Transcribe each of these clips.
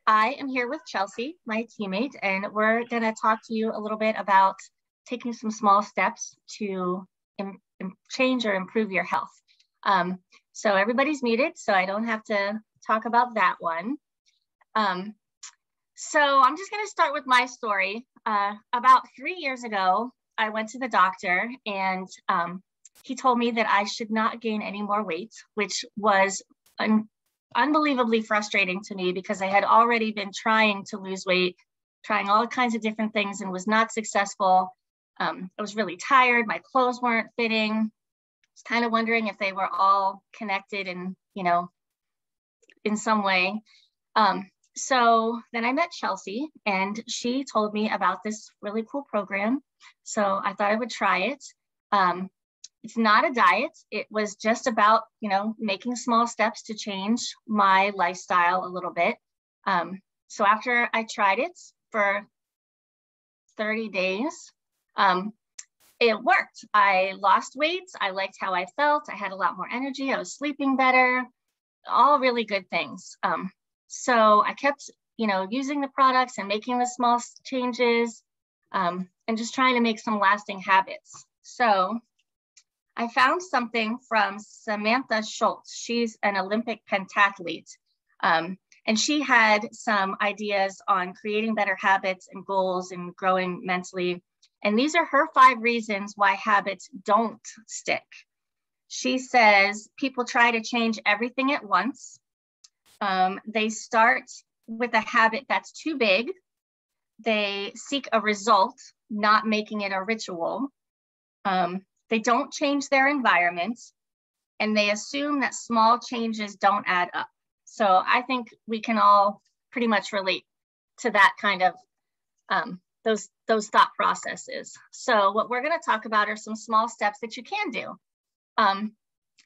I am here with Chelsea, my teammate, and we're going to talk to you a little bit about taking some small steps to change or improve your health. So everybody's muted, so I don't have to talk about that one. So I'm just going to start with my story. About 3 years ago, I went to the doctor and he told me that I should not gain any more weight, which was unbelievably frustrating to me because I had already been trying to lose weight, trying all kinds of different things and was not successful. I was really tired. My clothes weren't fitting. I was kind of wondering if they were all connected and, in some way. So then I met Chelsea and she told me about this really cool program. So I thought I would try it. It's not a diet. It was just about, making small steps to change my lifestyle a little bit. So after I tried it for 30 days, it worked. I lost weight. I liked how I felt. I had a lot more energy. I was sleeping better, all really good things. So I kept, using the products and making the small changes and just trying to make some lasting habits. So I found something from Samantha Schultz. She's an Olympic pentathlete. And she had some ideas on creating better habits and goals and growing mentally. And these are her 5 reasons why habits don't stick. She says people try to change everything at once. They start with a habit that's too big. They seek a result, not making it a ritual. They don't change their environment, and they assume that small changes don't add up. So I think we can all pretty much relate to that kind of those thought processes. So what we're going to talk about are some small steps that you can do.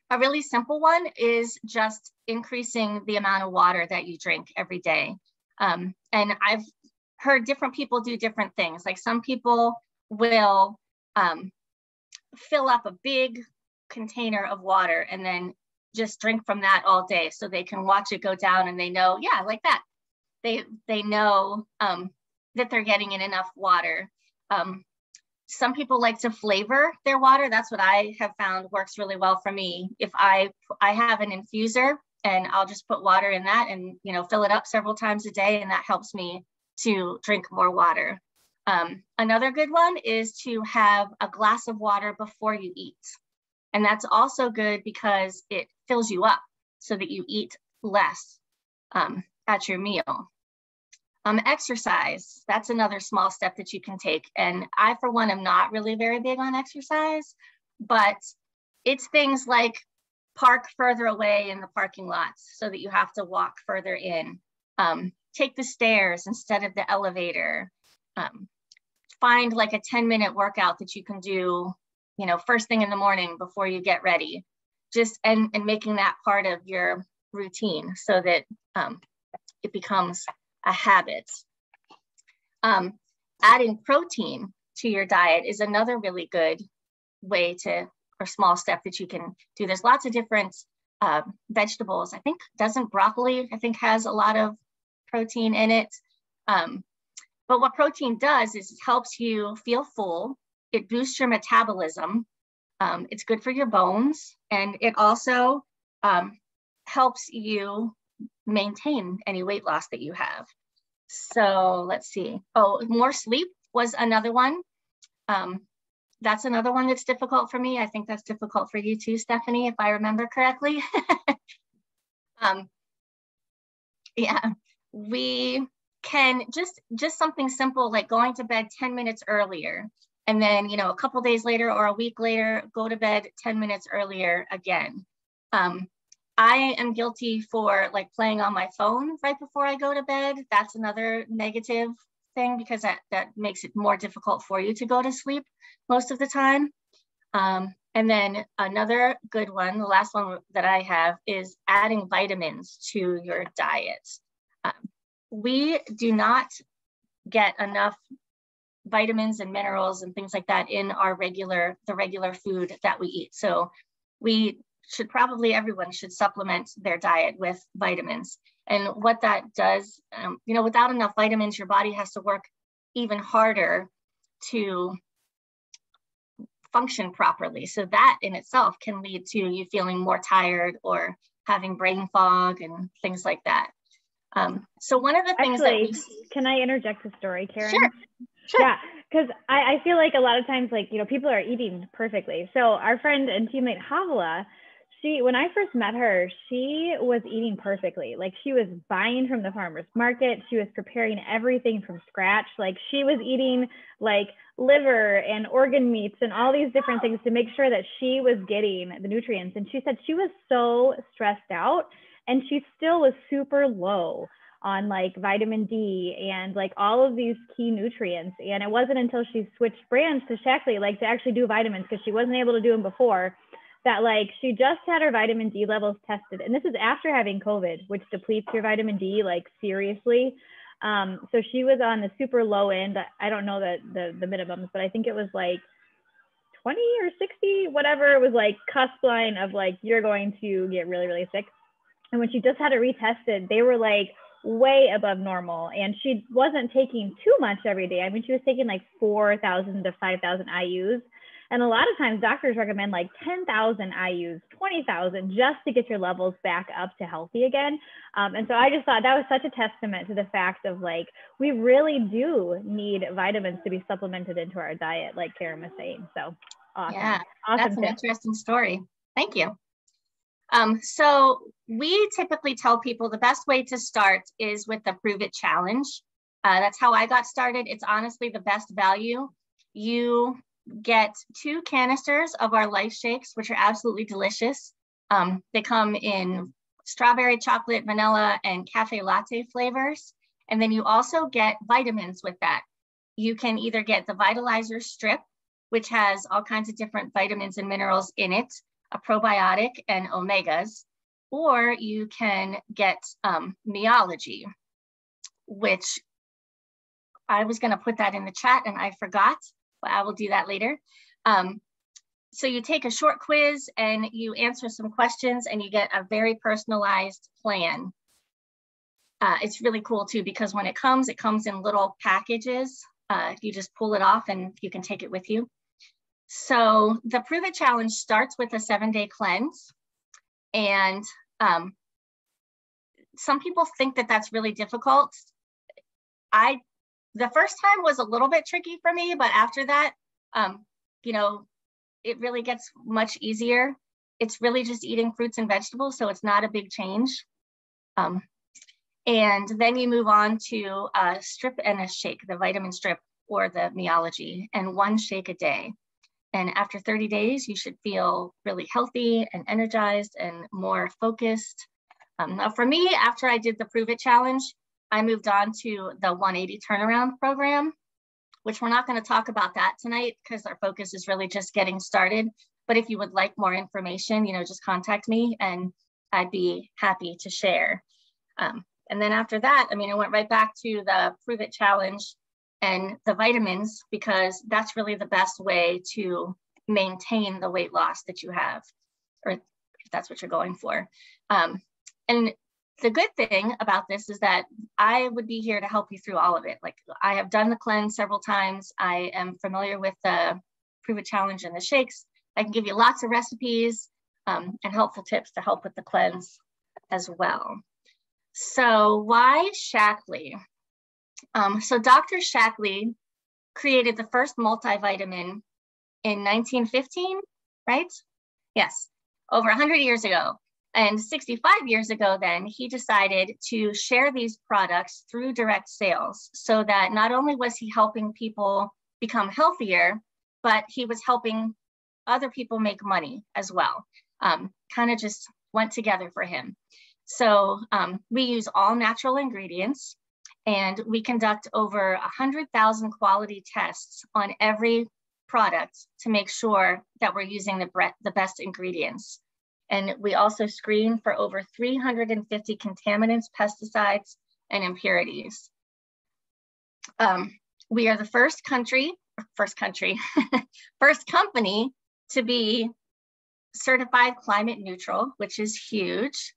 A really simple one is just increasing the amount of water that you drink every day. And I've heard different people do different things. Like some people will fill up a big container of water and then just drink from that all day so they can watch it go down and they know, yeah, like that. They know that they're getting in enough water. Some people like to flavor their water. That's what I have found works really well for me. If I have an infuser and I'll just put water in that and, fill it up several times a day, and that helps me to drink more water. Another good one is to have a glass of water before you eat. And that's also good because it fills you up so that you eat less at your meal. Exercise, that's another small step that you can take. And I, for one, am not really very big on exercise, but it's things like park further away in the parking lots so that you have to walk further in. Take the stairs instead of the elevator. Find like a 10-minute workout that you can do, first thing in the morning before you get ready. Just and making that part of your routine so that it becomes a habit. Adding protein to your diet is another really good way or small step that you can do. There's lots of different vegetables. Doesn't broccoli, has a lot of protein in it. But what protein does is it helps you feel full. It boosts your metabolism. It's good for your bones. And it also helps you maintain any weight loss that you have. So let's see. Oh, more sleep was another one. That's another one that's difficult for me. I think that's difficult for you too, Stephanie, if I remember correctly. Yeah, we can just something simple like going to bed 10 minutes earlier. And then, a couple days later or a week later, go to bed 10 minutes earlier again. I am guilty for like playing on my phone right before I go to bed. That's another negative thing because that makes it more difficult for you to go to sleep most of the time. And then another good one, the last one that I have, is adding vitamins to your diet. We do not get enough vitamins and minerals and things like that in our regular food that we eat. So everyone should supplement their diet with vitamins. And what that does, without enough vitamins, your body has to work even harder to function properly. So that in itself can lead to you feeling more tired or having brain fog and things like that. So one of the things can I interject a story, Karen? Sure. Yeah, because I feel like a lot of times, like, people are eating perfectly. So our friend and teammate Havala, when I first met her, she was eating perfectly. Like, she was buying from the farmer's market. She was preparing everything from scratch. Like, she was eating like liver and organ meats and all these different things to make sure that she was getting the nutrients. And she said she was so stressed out, and she still was super low on like vitamin D and like all of these key nutrients. And it wasn't until she switched brands to Shaklee, like to actually do vitamins, because she wasn't able to do them before, that like she just had her vitamin D levels tested. And this is after having COVID, which depletes your vitamin D like seriously. So she was on the super low end. I don't know the minimums, but I think it was like 20 or 60, whatever. It was like cusp line of like, you're going to get really, really sick. And when she just had it retested, they were like way above normal. And she wasn't taking too much every day. I mean, she was taking like 4,000 to 5,000 IUs. And a lot of times doctors recommend like 10,000 IUs, 20,000, just to get your levels back up to healthy again. And so I just thought that was such a testament to the fact of like, we really do need vitamins to be supplemented into our diet, like Karen was saying. So awesome. Yeah, awesome that's an interesting story. Thank you. So we typically tell people the best way to start is with the Prove It Challenge. That's how I got started. It's honestly the best value. You get 2 canisters of our Life Shakes, which are absolutely delicious. They come in strawberry, chocolate, vanilla, and cafe latte flavors. And then you also get vitamins with that. You can either get the Vitalizer Strip, which has all kinds of different vitamins and minerals in it, a probiotic and omegas, or you can get Meology, which I was going to put that in the chat and I forgot, but I will do that later. So you take a short quiz and you answer some questions and you get a very personalized plan. It's really cool too, because when it comes in little packages. You just pull it off and you can take it with you. So the Prove It Challenge starts with a 7-day cleanse. And some people think that that's really difficult. The first time was a little bit tricky for me, but after that, it really gets much easier. It's really just eating fruits and vegetables, so it's not a big change. And then you move on to a strip and a shake, the vitamin strip or the Meology, and 1 shake a day. And after 30 days, you should feel really healthy and energized and more focused. Now for me, after I did the Prove It Challenge, I moved on to the 180 turnaround program, which we're not going to talk about that tonight because our focus is really just getting started. But if you would like more information, just contact me and I'd be happy to share. And then after that, I went right back to the Prove It Challenge and the vitamins, because that's really the best way to maintain the weight loss that you have, or if that's what you're going for. And the good thing about this is that I would be here to help you through all of it. Like, I have done the cleanse several times. I am familiar with the Prove It Challenge and the shakes. I can give you lots of recipes and helpful tips to help with the cleanse as well. So why Shaklee? So Dr. Shaklee created the first multivitamin in 1915, right? Yes, over 100 years ago. And 65 years ago, then, he decided to share these products through direct sales, so that not only was he helping people become healthier, but he was helping other people make money as well. Kind of just went together for him. So we use all natural ingredients, and we conduct over 100,000 quality tests on every product to make sure that we're using the best ingredients. And we also screen for over 350 contaminants, pesticides, and impurities. We are the first company to be certified climate neutral, which is huge.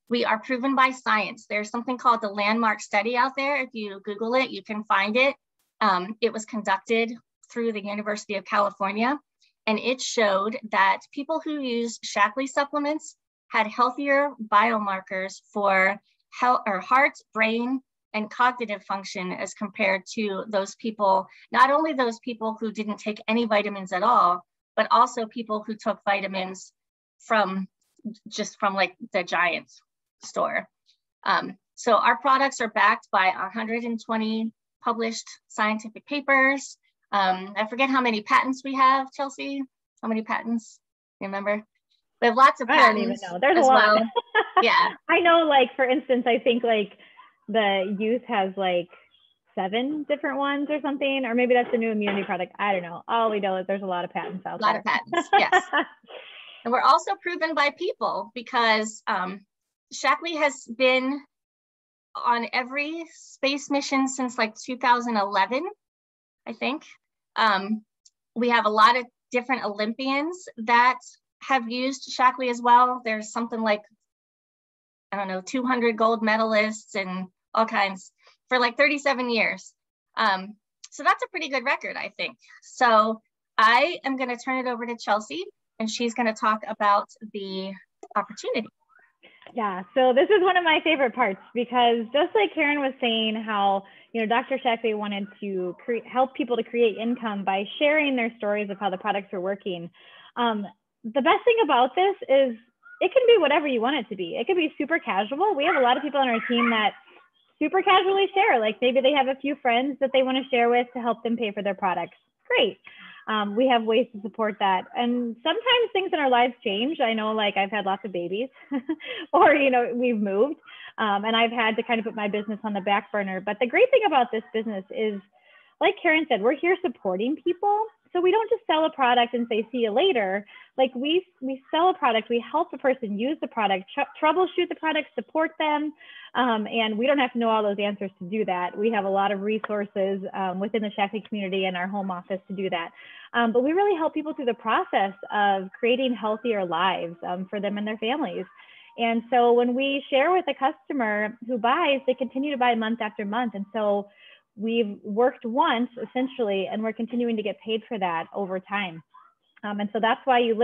We are proven by science. There's something called the landmark study out there. If you Google it, you can find it. It was conducted through the University of California, and it showed that people who used Shaklee supplements had healthier biomarkers for health, or heart, brain, and cognitive function as compared to those people, not only those people who didn't take any vitamins at all, but also people who took vitamins from like the Giants store. So our products are backed by 120 published scientific papers. I forget how many patents we have, Chelsea. How many patents? Remember? We have lots of patents. I don't even know. There's a lot. Well. Yeah. I know, like, for instance, I think like the youth has like 7 different ones or something, or maybe that's a new immunity product. I don't know. All we know is there's a lot of patents out there. A lot of patents, yes. And we're also proven by people, because Shaklee has been on every space mission since like 2011, I think. We have a lot of different Olympians that have used Shaklee as well. There's something like, I don't know, 200 gold medalists and all kinds for like 37 years. So that's a pretty good record, I think. So I am going to turn it over to Chelsea, and she's going to talk about the opportunity. Yeah, so this is one of my favorite parts, because just like Karen was saying, how, you know, Dr. Shaklee wanted to help people to create income by sharing their stories of how the products are working. The best thing about this is it can be whatever you want it to be. It could be super casual. We have a lot of people on our team that super casually share, like maybe they have a few friends that they want to share with to help them pay for their products. Great. We have ways to support that. And sometimes things in our lives change. I know, like, I've had lots of babies or, you know, we've moved and I've had to kind of put my business on the back burner. But the great thing about this business is, like Karen said, we're here supporting people. So we don't just sell a product and say, see you later. Like we sell a product, we help the person use the product, troubleshoot the product, support them. And we don't have to know all those answers to do that. We have a lot of resources within the Shaklee community and our home office to do that. But we really help people through the process of creating healthier lives for them and their families. And so when we share with a customer who buys, they continue to buy month after month. And so we've worked once essentially, and we're continuing to get paid for that over time. And so that's why you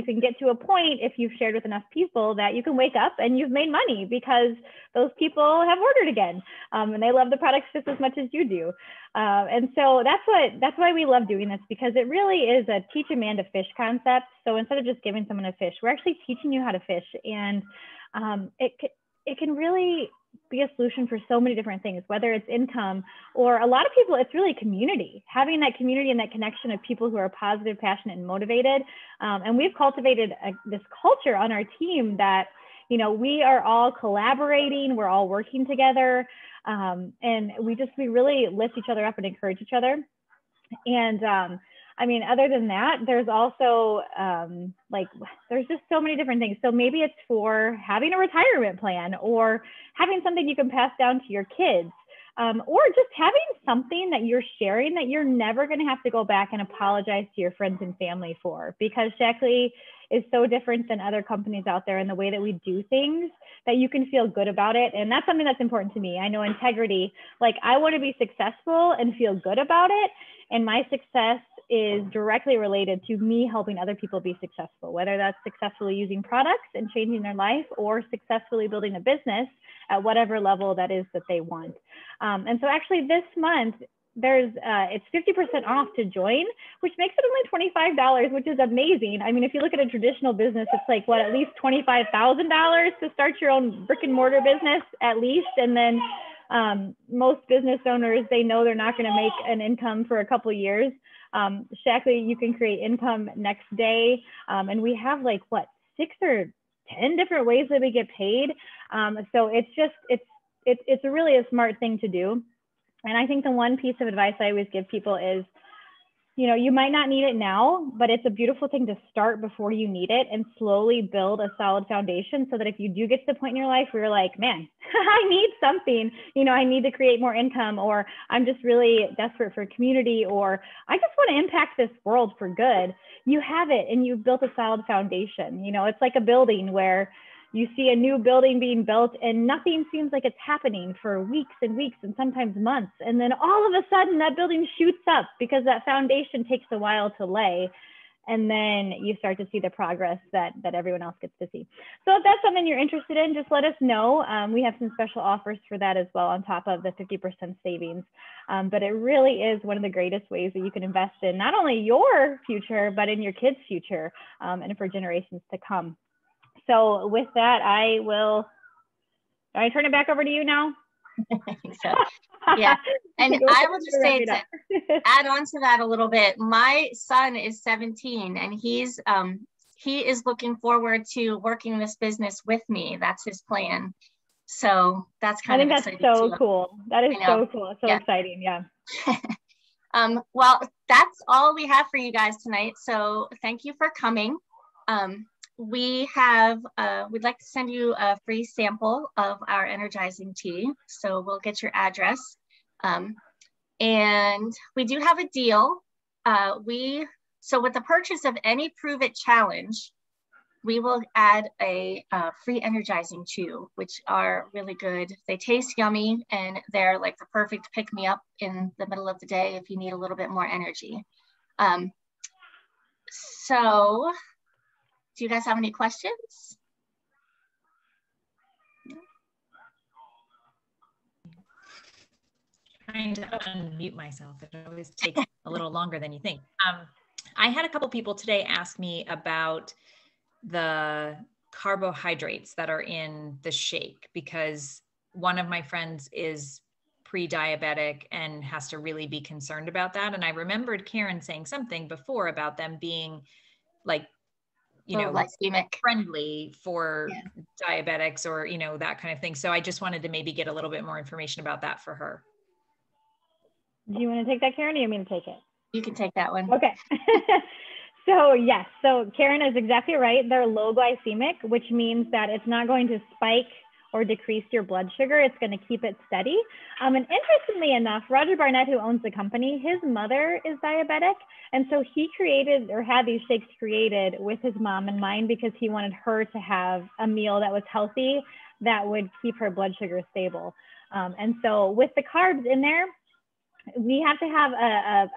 can get to a point, if you've shared with enough people, that you can wake up and you've made money because those people have ordered again and they love the products just as much as you do. And so that's why we love doing this, because it really is a teach a man to fish concept. So instead of just giving someone a fish, we're actually teaching you how to fish. And it can really be a solution for so many different things, whether it's income or a lot of people, it's really community, having that community and that connection of people who are positive, passionate, and motivated. And we've cultivated this culture on our team that, you know, we are all collaborating, we're all working together. And we really lift each other up and encourage each other. And I mean, other than that, there's also there's just so many different things. So maybe it's for having a retirement plan, or having something you can pass down to your kids, or just having something that you're sharing that you're never going to have to go back and apologize to your friends and family for, because Shaklee is so different than other companies out there in the way that we do things, that you can feel good about it. And that's something that's important to me. I know integrity, like I want to be successful and feel good about it. And my success is directly related to me helping other people be successful, whether that's successfully using products and changing their life, or successfully building a business at whatever level that is that they want. And so actually this month, it's 50% off to join, which makes it only $25, which is amazing. I mean, if you look at a traditional business, it's like at least $25,000 to start your own brick and mortar business at least. And then most business owners, they know they're not going to make an income for a couple of years. Shaklee, you can create income next day. And we have 6 or 10 different ways that we get paid. So it's really a smart thing to do. And I think the one piece of advice I always give people is, you know, you might not need it now, but it's a beautiful thing to start before you need it and slowly build a solid foundation, so that if you do get to the point in your life where you're like, man, I need something, you know, I need to create more income, or I'm just really desperate for community, or I just want to impact this world for good, you have it and you've built a solid foundation. You know, it's like a building where, you see a new building being built and nothing seems like it's happening for weeks and weeks and sometimes months. And then all of a sudden that building shoots up because that foundation takes a while to lay. And then you start to see the progress that everyone else gets to see. So if that's something you're interested in, just let us know. We have some special offers for that as well on top of the 50% savings. But it really is one of the greatest ways that you can invest in not only your future, but in your kids' future and for generations to come. So with that, I turn it back over to you now? I think so. Yeah. And I will just say to add on to that a little bit, my son is 17 and he is looking forward to working this business with me. That's his plan. So that's kind of exciting. That's so cool. That is so cool. It's so exciting. Yeah. Well, that's all we have for you guys tonight. So thank you for coming. We'd like to send you a free sample of our energizing tea. So we'll get your address. And we do have a deal. So with the purchase of any Prove It challenge, we will add a free energizing chew, which are really good. They taste yummy and they're like the perfect pick me up in the middle of the day if you need a little bit more energy. So do you guys have any questions? Trying to unmute myself. It always takes a little longer than you think. I had a couple people today ask me about the carbohydrates that are in the shake because one of my friends is pre-diabetic and has to really be concerned about that. And I remembered Karen saying something before about them being like, glycemic friendly for diabetics or, that kind of thing. So I just wanted to maybe get a little bit more information about that for her. Do you want to take that, Karen, or you want me to take it? You can take that one. Okay. So yes, so Karen is exactly right. They're low glycemic, which means that it's not going to spike or decrease your blood sugar. It's going to keep it steady. And interestingly enough, Roger Barnett, who owns the company, his mother is diabetic. And so he created or had these shakes created with his mom in mind because he wanted her to have a meal that was healthy that would keep her blood sugar stable. And so with the carbs in there, we have to have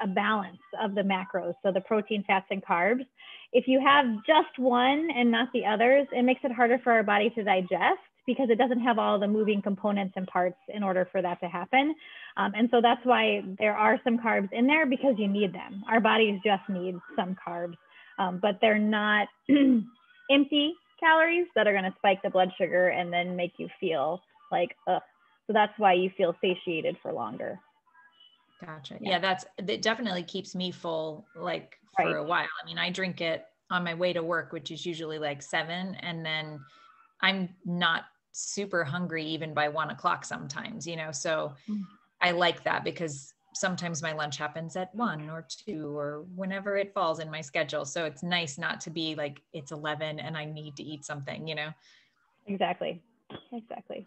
a balance of the macros, so the protein, fats, and carbs. If you have just one and not the others, it makes it harder for our body to digest because it doesn't have all the moving components and parts in order for that to happen. And so that's why there are some carbs in there because you need them. Our bodies just need some carbs, but they're not empty calories that are going to spike the blood sugar and then make you feel like, ugh. So that's why you feel satiated for longer. Gotcha. Yeah, that definitely keeps me full like for a while. I mean, I drink it on my way to work, which is usually like 7, and then I'm not super hungry even by 1 o'clock sometimes, so I like that because sometimes my lunch happens at 1 or 2 or whenever it falls in my schedule. So it's nice not to be like, it's 11 and I need to eat something, Exactly.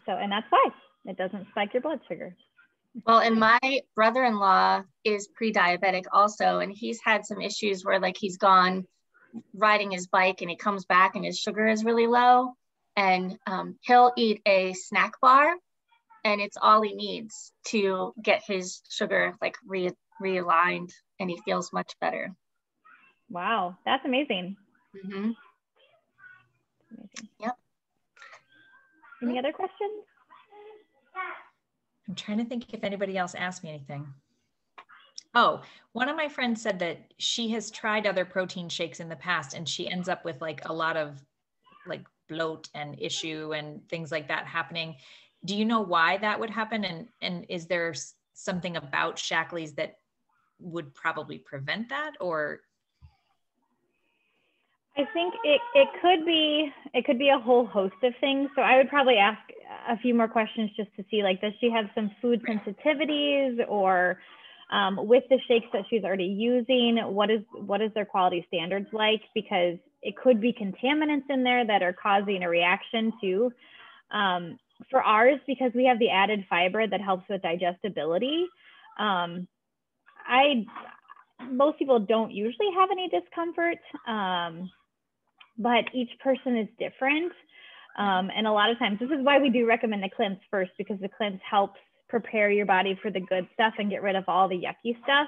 So, and that's why it doesn't spike your blood sugar. Well, and my brother-in-law is pre-diabetic also, and he's had some issues where like he's gone riding his bike and he comes back and his sugar is really low, and he'll eat a snack bar and it's all he needs to get his sugar like realigned, and he feels much better. Wow, that's amazing. Mm-hmm. Amazing. Yep. Any other questions? I'm trying to think if anybody else asked me anything. Oh, one of my friends said that she has tried other protein shakes in the past and she ends up with like a lot of like bloat and issue and things like that happening. Do you know why that would happen? And is there something about Shaklee's that would probably prevent that, or? I think it could be a whole host of things. So I would probably ask a few more questions just to see, like, does she have some food sensitivities, or with the shakes that she's already using, what is their quality standards like? Because it could be contaminants in there that are causing a reaction too. For ours, because we have the added fiber that helps with digestibility, most people don't usually have any discomfort, but each person is different. And a lot of times, this is why we do recommend the cleanse first, because the cleanse helps prepare your body for the good stuff and get rid of all the yucky stuff.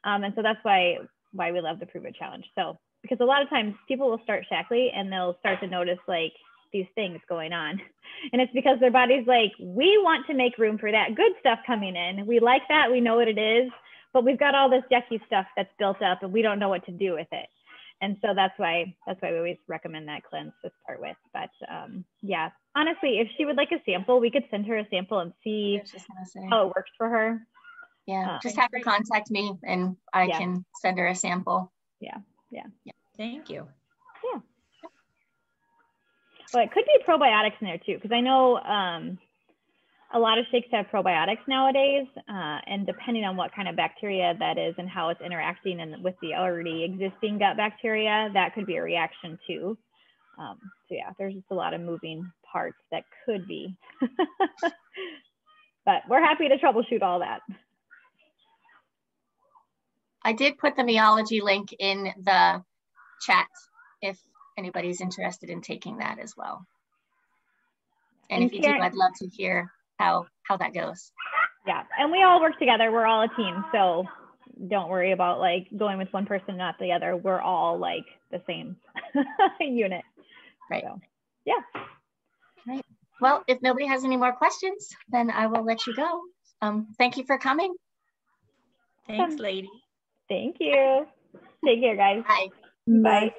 And so that's why we love the Prove It Challenge. So, because a lot of times people will start Shaklee and they'll start to notice like these things going on. And it's because their body's like, we want to make room for that good stuff coming in. We like that, we know what it is, but we've got all this yucky stuff that's built up and we don't know what to do with it. And so that's why we always recommend that cleanse to start with. But yeah, honestly, if she would like a sample, we could send her a sample and see how it works for her. Yeah, just have her contact me and I can send her a sample. Yeah. Thank you. Yeah. Well, it could be probiotics in there too, because I know a lot of shakes have probiotics nowadays, and depending on what kind of bacteria that is and how it's interacting and with the already existing gut bacteria, that could be a reaction too. So yeah, there's just a lot of moving parts that could be, but we're happy to troubleshoot all that. I did put the Meology link in the chat if anybody's interested in taking that as well. And if you do, I'd love to hear how that goes. Yeah, and we all work together. We're all a team, so don't worry about like going with one person, not the other. We're all like the same unit. Right. So, yeah. Right. Well, if nobody has any more questions, then I will let you go. Thank you for coming. Thanks, lady. Thank you. Take care, guys. Bye. Bye.